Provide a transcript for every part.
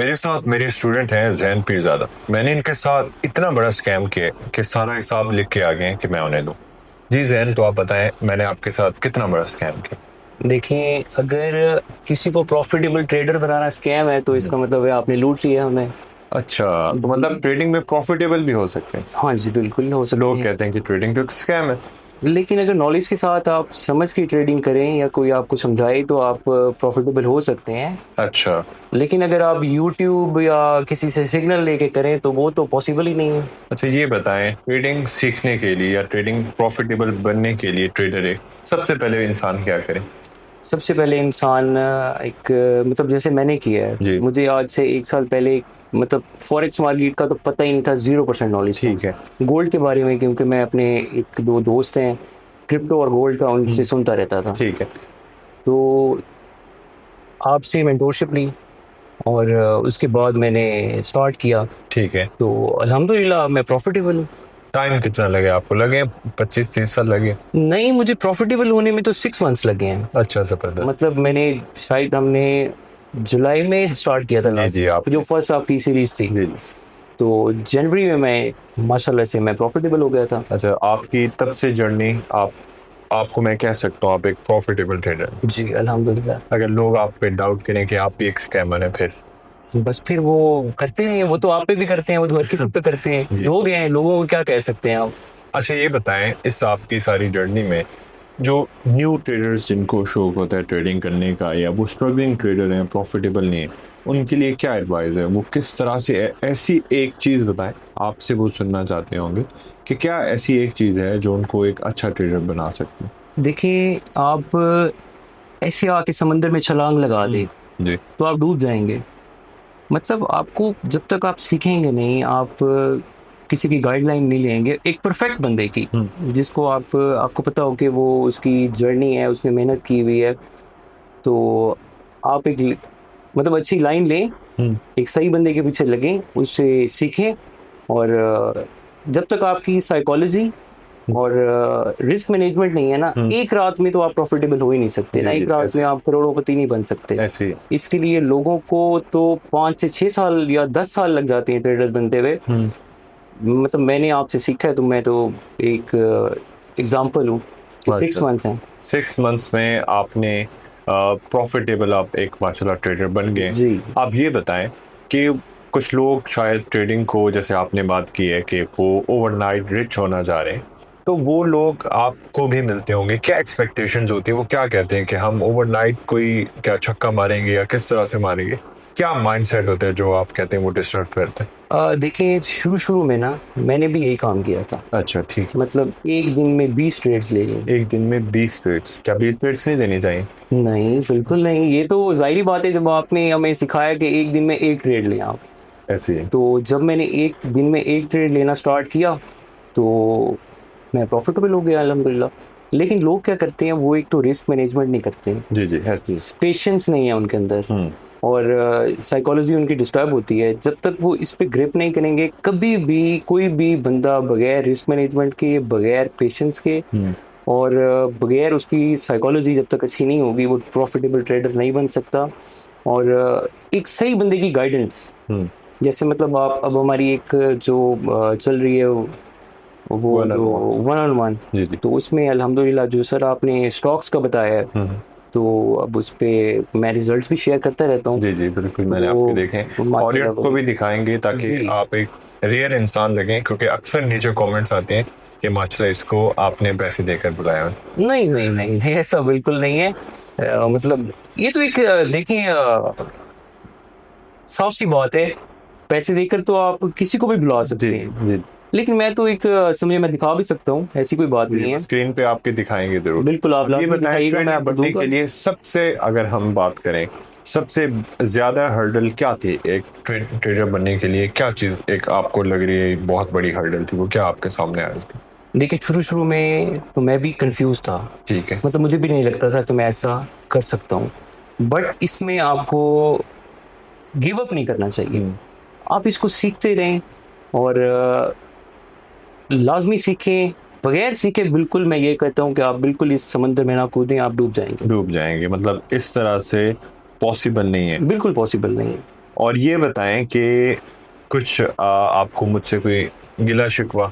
मेरे साथ मेरे स्टूडेंट हैं जैन पीरज़ादा। मैंने इनके साथ इतना बड़ा स्कैम किया कि सारा हिसाब लिख के आ गए हैं कि मैं उन्हें दूं। जी जैन, तो आप बताएं मैंने आपके साथ कितना बड़ा स्कैम किया। देखें, अगर किसी को प्रॉफिटेबल ट्रेडर बनाना स्कैम है तो इसका मतलब है आपने लूट लिया हमें। अच्छा, तो मतलब ट्रेडिंग में प्रॉफिटेबल भी हो सकते हैं। हाँ जी, बिल्कुल हो सकते लोग हैं। कहते हैं कि ट्रेडिंग तो स्कैम है। लेकिन अगर नॉलेज के साथ आप समझ के ट्रेडिंग करें या कोई आपको समझाए तो आप प्रॉफिटेबल हो सकते हैं। अच्छा। लेकिन अगर आप यूट्यूब या किसी से सिग्नल लेके करें तो वो तो पॉसिबल ही नहीं है। अच्छा, ये बताएं ट्रेडिंग सीखने के लिए या ट्रेडिंग प्रॉफिटेबल बनने के लिए ट्रेडर एक सबसे पहले इंसान क्या करे। सबसे पहले इंसान मतलब जैसे मैंने किया है, जी मुझे आज से 1 साल पहले मतलब फॉरेक्स मार्केट का तो पता ही नहीं था, 0% नॉलेज था। ठीक है। गोल्ड के बारे में क्योंकि मैं अपने एक दो दोस्त हैं क्रिप्टो और गोल्ड का, उनसे सुनता रहता था। ठीक है। तो आपसे मेंटोरशिप ली और उसके बाद मैंने स्टार्ट किया। ठीक है। तो अल्हम्दुलिल्लाह मैं प्रॉफिटेबल हूँ। टाइम कितना लगे आपको? लगे 25-30 साल लगे? नहीं, मुझे प्रॉफिटेबल होने में तो 6 मंथ्स लगे हैं। अच्छा, जबरदस्त। मतलब मैंने शायद हमने जुलाई में स्टार्ट किया था जी जी, लास्ट, जो आपने। फर्स्ट आपकी सीरीज थी। जी। तो जनवरी में मैं माशाल्लाह से मैं प्रॉफिटेबल हो गया था। अच्छा, आपकी तब से जर्नी आपको मैं कह सकता हूँ आप एक प्रॉफिटेबल ट्रेडर। जी अल्हम्दुलिल्लाह। अगर लोग आप पे डाउट करें कि आप भी एक स्कैमर हैं फिर। बस फिर वो करते हैं, वो तो आप पे भी करते हैं, वो तो हर किसी पे करते हैं, जी। लोग हैं, लोगों को क्या कह सकते हैं आप। अच्छा, ये बताएं इस आपकी सारी जर्नी में जो न्यू ट्रेडर्स जिनको शौक होता है ट्रेडिंग करने का या वो स्ट्रगलिंग ट्रेडर हैं, प्रॉफिटेबल नहीं है, उनके लिए क्या एडवाइस है? वो किस तरह से ऐसी एक चीज़ बताएं, आपसे वो सुनना चाहते होंगे कि क्या ऐसी एक चीज़ है जो उनको एक अच्छा ट्रेडर बना सकती है। देखिए, आप ऐसे आके समंदर में छलांग लगा दे जी। तो आप डूब जाएंगे। मतलब आपको जब तक आप सीखेंगे नहीं, आप किसी की गाइडलाइन नहीं लेंगे एक परफेक्ट बंदे की, जिसको आपको पता हो कि वो उसकी जर्नी है, उसने मेहनत की हुई है, तो आप मतलब अच्छी लाइन लें, एक सही बंदे के पीछे लगें, उससे सीखें। और जब तक आपकी साइकोलॉजी और रिस्क मैनेजमेंट नहीं है ना, एक रात में तो आप प्रॉफिटेबल हो ही नहीं सकते ना, जी जी, एक रात में ऐसे आप करोड़पति नहीं बन सकते। ऐसे। इसके लिए लोगों को तो 5 से 6 साल या 10 साल लग जाते हैं ट्रेडर बनते हुए। मतलब मैंने आपसे सीखा है तो मैं तो एक एग्जाम्पल हूँ कि 6 मंथ्स हैं। 6 मंथ्स में आपने प्रॉफिटेबल आप एक माशाल्लाह ट्रेडर बन गए। जी। आप ये बताएं कि कुछ लोग शायद ट्रेडिंग को, जैसे आपने बात की है कि वो ओवरनाइट रिच होना चाह रहे हैं, तो वो लोग आपको भी मिलते होंगे, क्या एक्सपेक्टेशंस होती है? वो क्या कहते हैं कि हम ओवरनाइट कोई क्या छक्का मारेंगे या किस तरह से मारेंगे? क्या माइंडसेट होते हैं जो आप कहते हैं वो डिस्टर्ब करते हैं? देखिए, शुरू शुरू में ना मैंने भी यही काम किया था। अच्छा, ठीक है। मतलब एक दिन में 20 ट्रेड्स ले लिए। एक दिन में 20 ट्रेड्स? क्या 20 ट्रेड्स नहीं देनी चाहिए? नहीं, बिल्कुल नहीं, ये तो ज़ाहिर बात है, जब आपने हमें सिखाया कि एक दिन में एक ट्रेड लें आप। ऐसे ही। तो जब मैंने एक दिन में एक ट्रेड लेना स्टार्ट किया तो मैं प्रॉफिटेबल हो गया अल्हम्दुलिल्लाह। लेकिन लोग क्या करते हैं, वो एक तो रिस्क मैनेजमेंट नहीं करते हैं, जी जी, ऐसे ही। पेशेंस नहीं है उनके अंदर, और साइकोलॉजी उनकी डिस्टर्ब होती है। जब तक वो इस पे ग्रिप नहीं करेंगे, कभी भी कोई भी बंदा बगैर रिस्क मैनेजमेंट के, बगैर पेशेंस के और बगैर उसकी साइकोलॉजी जब तक अच्छी नहीं होगी, वो प्रॉफिटेबल ट्रेडर नहीं बन सकता। और एक सही बंदे की गाइडेंस, जैसे मतलब आप अब हमारी एक जो चल रही है वो वन जो on one. One on one, जी जी। तो उसमें अल्हम्दुलिल्लाह जो सर आपने स्टॉक्स का बताया है, तो अब उस पे मैं रिजल्ट्स भी शेयर करता रहता हूँ। जी जी, बिल्कुल मैंने आपके देखे। तो माशाल्लाह ऑडियंस को भी दिखाएंगे ताकि जी। आप एक रियल इंसान लगें, क्योंकि अक्सर नीचे कमेंट्स आते हैं कि माशाल्लाह इसको आपने पैसे देकर बुलाया है। नहीं नहीं नहीं नहीं, ऐसा बिल्कुल नहीं है। मतलब ये तो एक देखिए, साफ सी बात है, पैसे देकर तो आप किसी को भी बुला जी सकते हैं। जी। लेकिन मैं तो एक समझे मैं दिखा भी सकता हूँ, ऐसी कोई बात नहीं जी, है। स्क्रीन पे आपके दिखाएंगे जरूर। बिल्कुल, आप अब ये लाजमी बताएं दिखाइएगा, मैं ट्रेडर आपको बनने दूंगा। के लिए सबसे, अगर हम बात करें, सबसे ज्यादा हर्डल क्या थी एक ट्रेडर बनने के लिए? क्या चीज एक आपको लग रही है बहुत बड़ी हर्डल थी? वो क्या आपके सामने आ रही थी? देखिए, शुरू शुरू में तो मैं भी कंफ्यूज था। ठीक है। मतलब मुझे भी नहीं लगता था कि मैं ऐसा कर सकता हूँ। बट इसमें आपको गिव अप नहीं करना चाहिए। आप इसको सीखते रहें और लाजमी सीखें। बगैर सीखे बिल्कुल मैं ये कहता हूँ कि आप बिल्कुल इस समंदर में ना कूदें, आप डूब जाएंगे। डूब जाएंगे, मतलब इस तरह से पॉसिबल नहीं है। बिल्कुल पॉसिबल नहीं है। और ये बताएं कि कुछ आपको मुझसे कोई गिला शिकवा?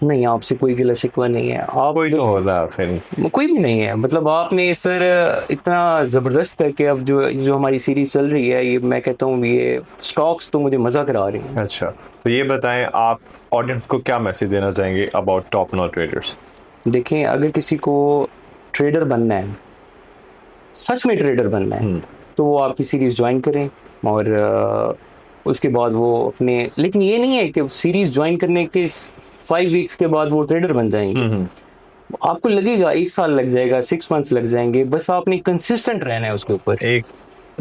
नहीं, आपसे कोई गिला शिकवा नहीं है। आप कोई तो होता है आखिर। कोई भी नहीं है। मतलब आपने सर इतना ज़बरदस्त करके अब जो जो हमारी सीरीज चल रही है, ये मैं कहता हूँ ये स्टॉक्स तो मुझे मज़ा करा रही हैं। अच्छा, तो ये बताएं आप ऑडियंस को क्या मैसेज देना चाहेंगे अबाउट टॉप नॉच ट्रेडर्स? देखें, अगर किसी को ट्रेडर बनना है, सच में ट्रेडर बनना है, तो वो आपकी सीरीज़ ज्वाइन करें और उसके बाद वो अपने, लेकिन ये नहीं है कि सीरीज़ ज्वाइन करने के 5 वीक्स के बाद वो ट्रेडर बन जाएंगे। आपको लगेगा 1 साल लग जाएगा, 6 मंथ्स लग जाएंगे, बस आपने कंसिस्टेंट रहना है उसके ऊपर। एक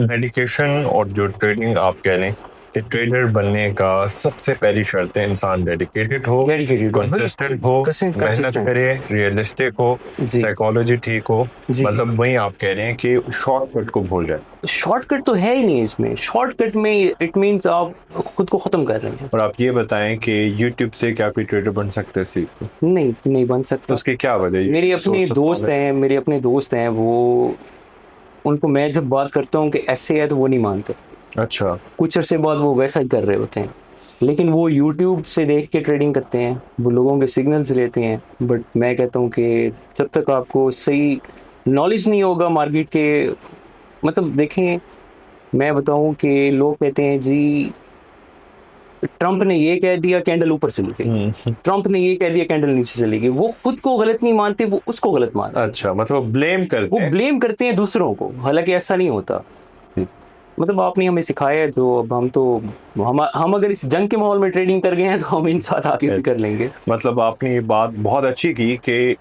डेडिकेशन और जो ट्रेडिंग आप कह लें कि ट्रेडर बनने का सबसे पहली शर्त है इंसान डेडिकेटेड हो, कंसिस्टेंट हो, मेहनत करे, रियलिस्टिक हो, साइकोलॉजी ठीक हो। मतलब वही आप कह रहे हैं कि शॉर्टकट को भूल जाए। शॉर्टकट तो है ही नहीं इसमें। शॉर्टकट में इट मींस आप खुद को खत्म कर रहे हैं। और आप ये बताएं कि यूट्यूब से क्या कोई ट्रेडर बन सकते हैं? नहीं बन सकता। तो उसकी क्या वजह? मेरे अपने दोस्त हैं, वो उनको मैं जब बात करता हूँ कि ऐसे है तो वो नहीं मानते। अच्छा, कुछ अरसे बाद वो वैसा ही कर रहे होते हैं, लेकिन वो यूट्यूब से देख के ट्रेडिंग करते हैं, वो लोगों के सिग्नल्स लेते हैं। बट मैं कहता हूँ कि जब तक आपको सही नॉलेज नहीं होगा मार्केट के, मतलब देखें, मैं बताऊँ कि लोग कहते हैं जी ट्रंप ने ये कह दिया कैंडल ऊपर चली गई, ट्रंप ने ये कह दिया कैंडल नीचे चली गई। वो खुद को गलत नहीं मानते, वो उसको गलत मानते। अच्छा, मतलब ब्लेम करते हैं दूसरों को, हालांकि ऐसा नहीं होता। मतलब आपने हमें सिखाया है, जो अब हम अगर इस जंग के माहौल में ट्रेडिंग कर गए हैं तो हम इंसान आगे भी कर लेंगे। मतलब आपने ये बात बहुत अच्छी की कि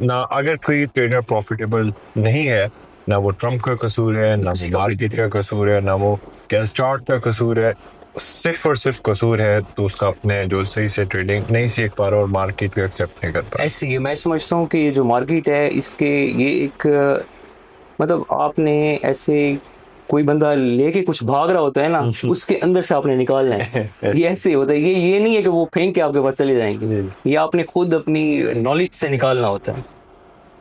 ना अगर कोई ट्रेडर प्रॉफिटेबल नहीं है, ना वो ट्रंप का कसूर है, ना वो मार्केट का कसूर है, ना वो गैस चार्ट का कसूर है, सिर्फ और सिर्फ कसूर है तो उसका अपने जो सही से ट्रेडिंग नहीं सीख पा रहा और मार्केट को एक्सेप्ट नहीं कर पा रहा। ऐसे ही मैं समझता हूँ कि ये जो मार्केट है, इसके ये एक मतलब आपने ऐसे कोई बंदा लेके कुछ भाग रहा होता है ना, उसके अंदर से आपने निकालना है। ये ऐसे होता है, ये नहीं है कि वो फेंक के आपके पास चले जाएंगे, ये आपने खुद अपनी नॉलेज से निकालना होता है।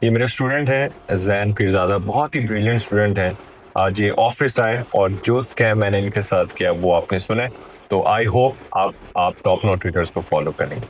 ये मेरे स्टूडेंट हैं जैन पीरज़ादा, बहुत ही ब्रिलियंट स्टूडेंट हैं। आज ये ऑफिस आए और जो स्कैम मैंने इनके साथ किया वो आपने सुना है। तो आई होप आप टॉप नॉच ट्रेडर्स को फॉलो करेंगे।